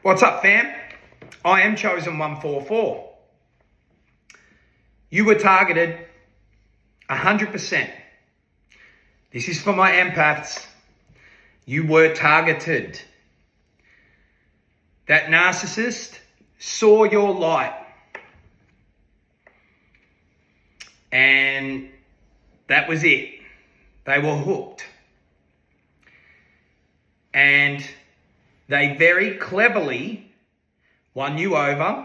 What's up, fam? I am Chosen 144. You were targeted 100%. This is for my empaths. You were targeted. That narcissist saw your light. And that was it. They were hooked. And they very cleverly won you over.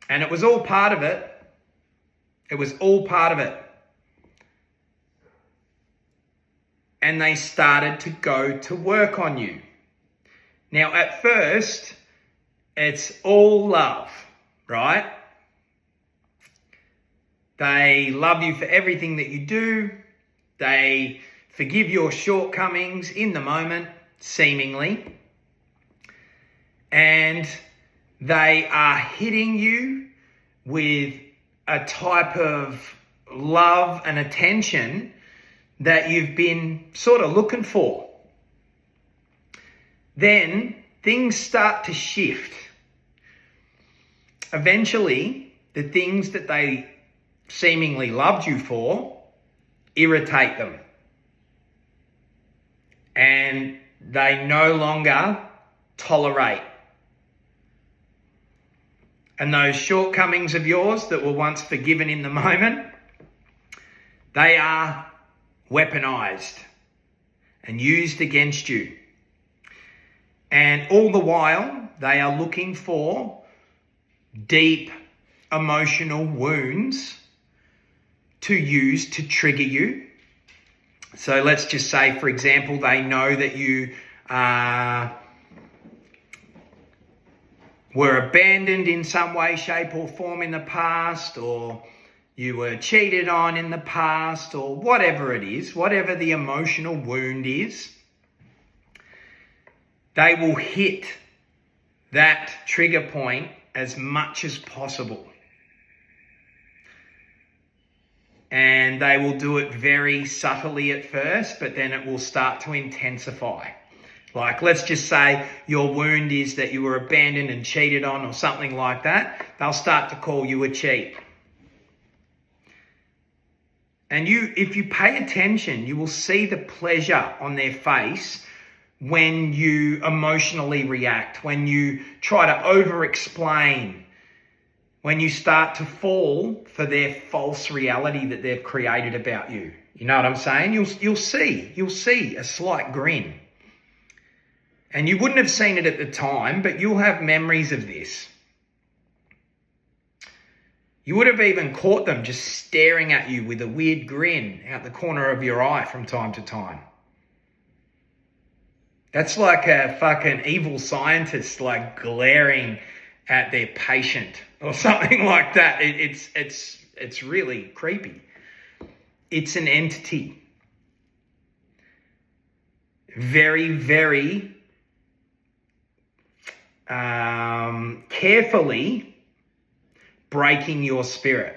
And it was all part of it. It was all part of it. And they started to go to work on you. Now, at first, it's all love, right? They love you for everything that you do. They forgive your shortcomings in the moment, seemingly. And they are hitting you with a type of love and attention that you've been sort of looking for. Then things start to shift. Eventually, the things that they seemingly loved you for irritate them. And they no longer tolerate. And those shortcomings of yours that were once forgiven in the moment, they are weaponized and used against you. And all the while, they are looking for deep emotional wounds to use to trigger you. So let's just say, for example, they know that you were abandoned in some way, shape or form in the past, or you were cheated on in the past, or whatever it is, whatever the emotional wound is, they will hit that trigger point as much as possible. And they will do it very subtly at first, but then it will start to intensify. Like, let's just say your wound is that you were abandoned and cheated on or something like that. They'll start to call you a cheat. And if you pay attention, you will see the pleasure on their face when you emotionally react, when you try to over-explain, when you start to fall for their false reality that they've created about you. You know what I'm saying? You'll see a slight grin. And you wouldn't have seen it at the time, but you'll have memories of this. You would have even caught them just staring at you with a weird grin out the corner of your eye from time to time. That's like a fucking evil scientist, like glaring at their patient or something like that. It's really creepy. It's an entity. Very, very carefully breaking your spirit.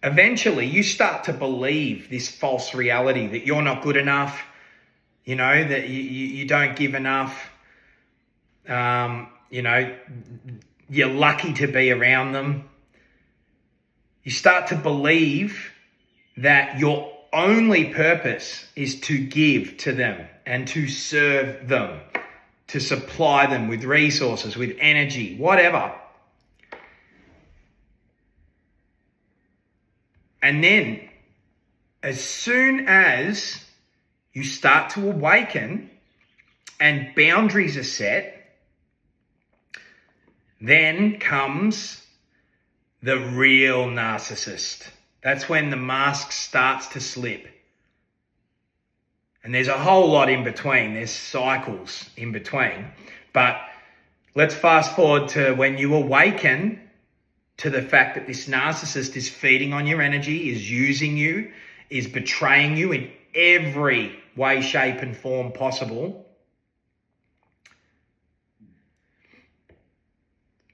Eventually, you start to believe this false reality that you're not good enough, you know, that you don't give enough, you know, you're lucky to be around them. You start to believe that your only purpose is to give to them and to serve them, to supply them with resources, with energy, whatever. And then, as soon as you start to awaken and boundaries are set, then comes the real narcissist. That's when the mask starts to slip. And there's a whole lot in between. There's cycles in between. But let's fast forward to when you awaken to the fact that this narcissist is feeding on your energy, is using you, is betraying you in every way, shape and form possible.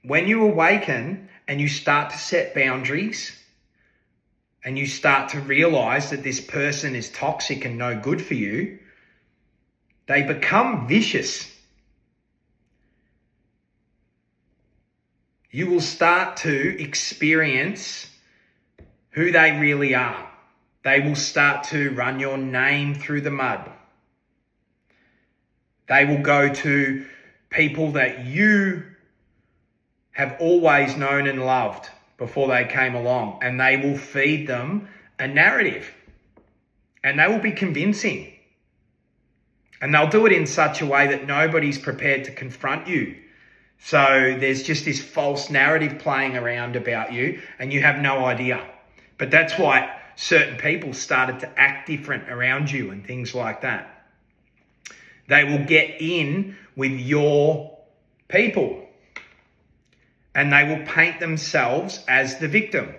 When you awaken and you start to set boundaries and you start to realize that this person is toxic and no good for you, they become vicious. you will start to experience who they really are. They will start to run your name through the mud. They will go to people that you have always known and loved before they came along, and they will feed them a narrative, and they will be convincing, and they'll do it in such a way that nobody's prepared to confront you. So there's just this false narrative playing around about you, and you have no idea. But that's why certain people started to act different around you and things like that. They will get in with your people, and they will paint themselves as the victim,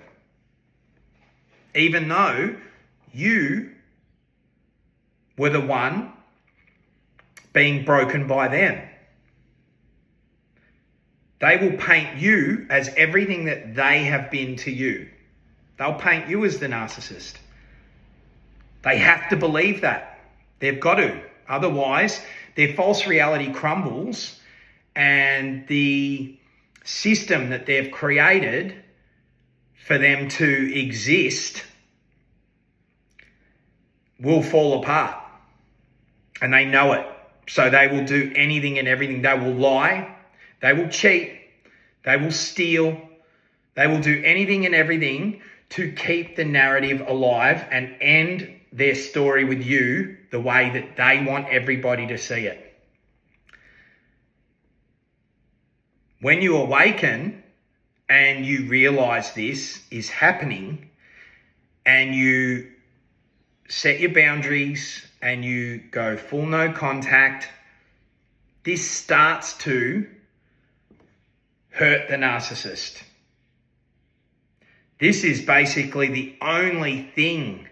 even though you were the one being broken by them. They will paint you as everything that they have been to you. They'll paint you as the narcissist. They have to believe that. They've got to. Otherwise, their false reality crumbles, and the system that they've created for them to exist will fall apart. And they know it. So they will do anything and everything. They will lie. They will cheat. They will steal. They will do anything and everything to keep the narrative alive and end their story with you the way that they want everybody to see it. When you awaken and you realize this is happening, and you set your boundaries and you go full no contact, this starts to hurt the narcissist. This is basically the only thing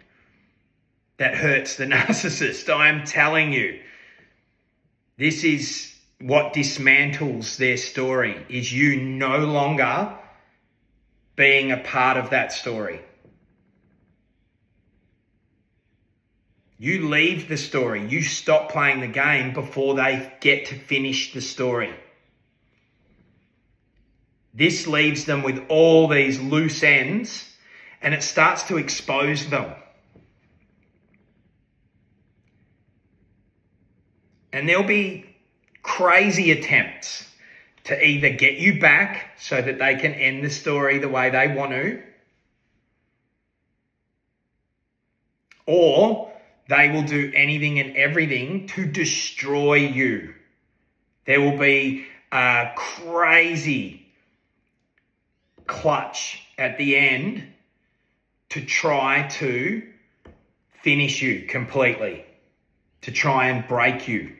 that hurts the narcissist. I'm telling you, this is what dismantles their story, is you no longer being a part of that story. You leave the story. You stop playing the game before they get to finish the story. This leaves them with all these loose ends, and it starts to expose them. And there'll be crazy attempts to either get you back so that they can end the story the way they want to, or they will do anything and everything to destroy you. There will be a crazy clutch at the end to try to finish you completely, to try and break you.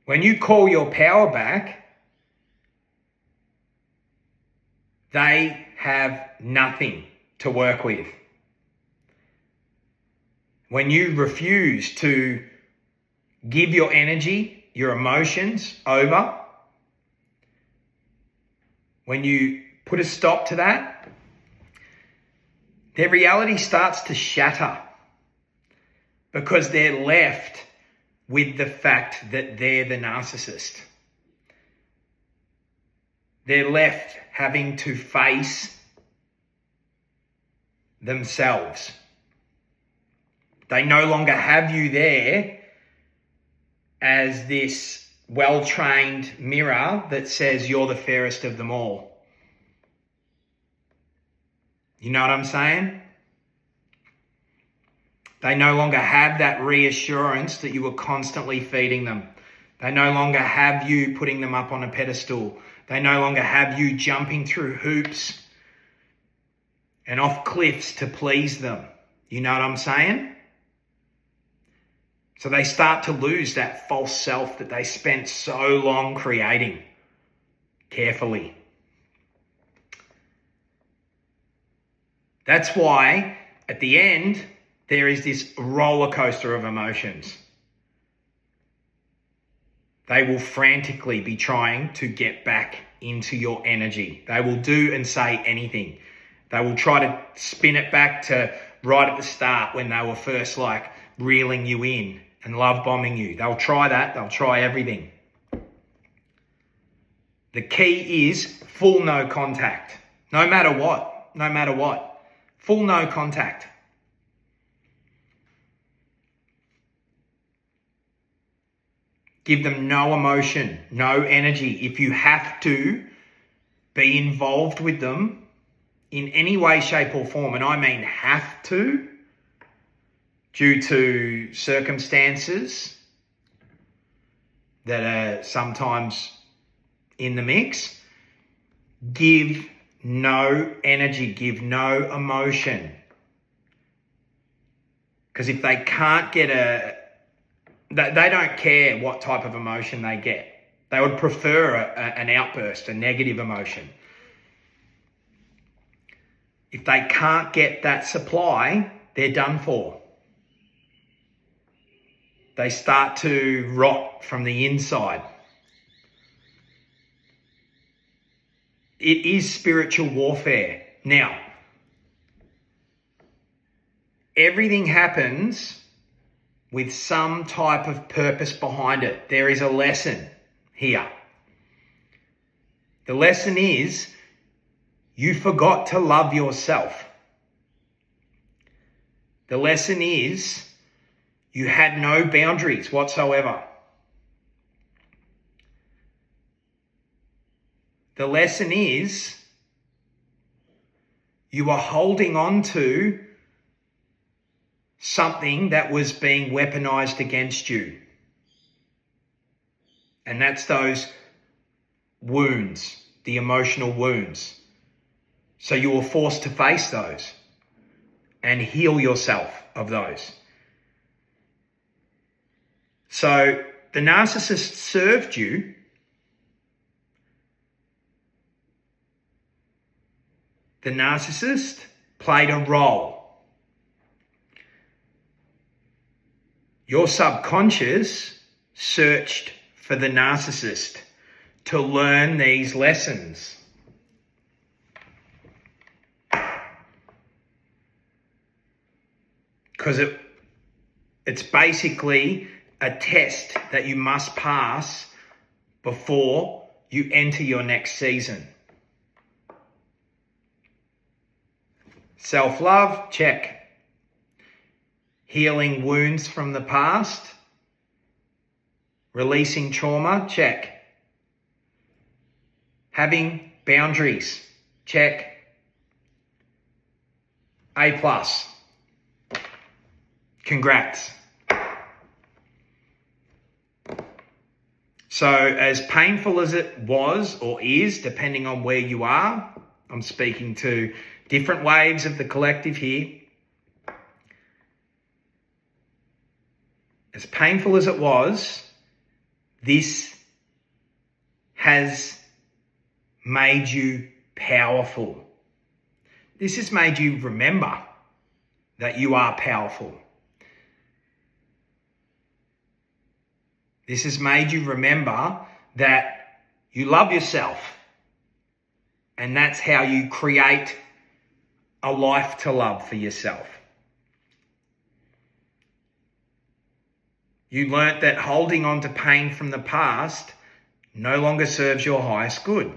When you call your power back, they have nothing to work with. When you refuse to give your energy, your emotions over, when you put a stop to that, their reality starts to shatter, because they're left with the fact that they're the narcissist. They're left having to face themselves. They no longer have you there as this well-trained mirror that says you're the fairest of them all. You know what I'm saying? They no longer have that reassurance that you were constantly feeding them. They no longer have you putting them up on a pedestal. They no longer have you jumping through hoops and off cliffs to please them. You know what I'm saying? So they start to lose that false self that they spent so long creating carefully. That's why at the end, there is this roller coaster of emotions. They will frantically be trying to get back into your energy. They will do and say anything. They will try to spin it back to right at the start when they were first like reeling you in and love bombing you. They'll try that. They'll try everything. The key is full no contact. No matter what. No matter what. Full no contact. Give them no emotion, no energy. If you have to be involved with them in any way, shape or form, and I mean have to, due to circumstances that are sometimes in the mix, give no energy, give no emotion. Because if they can't get they don't care what type of emotion they get. They would prefer an outburst, a negative emotion. If they can't get that supply, they're done for. They start to rot from the inside. It is spiritual warfare. Now, everything happens with some type of purpose behind it. There is a lesson here. The lesson is you forgot to love yourself. The lesson is you had no boundaries whatsoever. The lesson is you were holding on to something that was being weaponized against you. And that's those wounds, the emotional wounds. So you were forced to face those and heal yourself of those. So the narcissist served you. The narcissist played a role. Your subconscious searched for the narcissist to learn these lessons. Because it's basically a test that you must pass before you enter your next season. Self-love, check. Healing wounds from the past. Releasing trauma, check. Having boundaries, check. A+. Congrats. So as painful as it was or is, depending on where you are, I'm speaking to different waves of the collective here. As painful as it was, this has made you powerful. This has made you remember that you are powerful. This has made you remember that you love yourself. And that's how you create a life to love for yourself. You learnt that holding on to pain from the past no longer serves your highest good.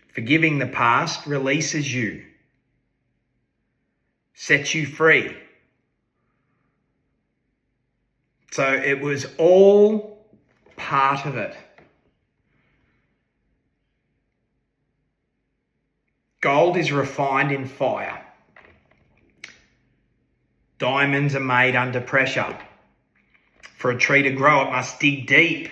Forgiving the past releases you, sets you free. So it was all part of it. Gold is refined in fire. Diamonds are made under pressure. For a tree to grow, it must dig deep.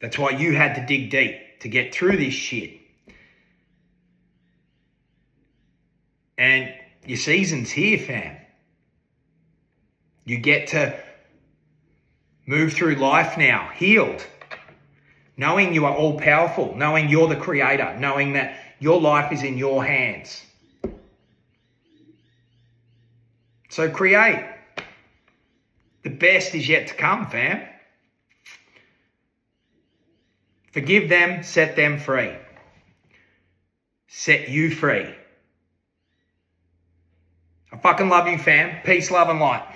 That's why you had to dig deep to get through this shit. And your season's here, fam. You get to move through life now, healed. Knowing you are all powerful, knowing you're the creator, knowing that your life is in your hands. So create. The best is yet to come, fam. Forgive them, set them free. Set you free. I fucking love you, fam. Peace, love, and light.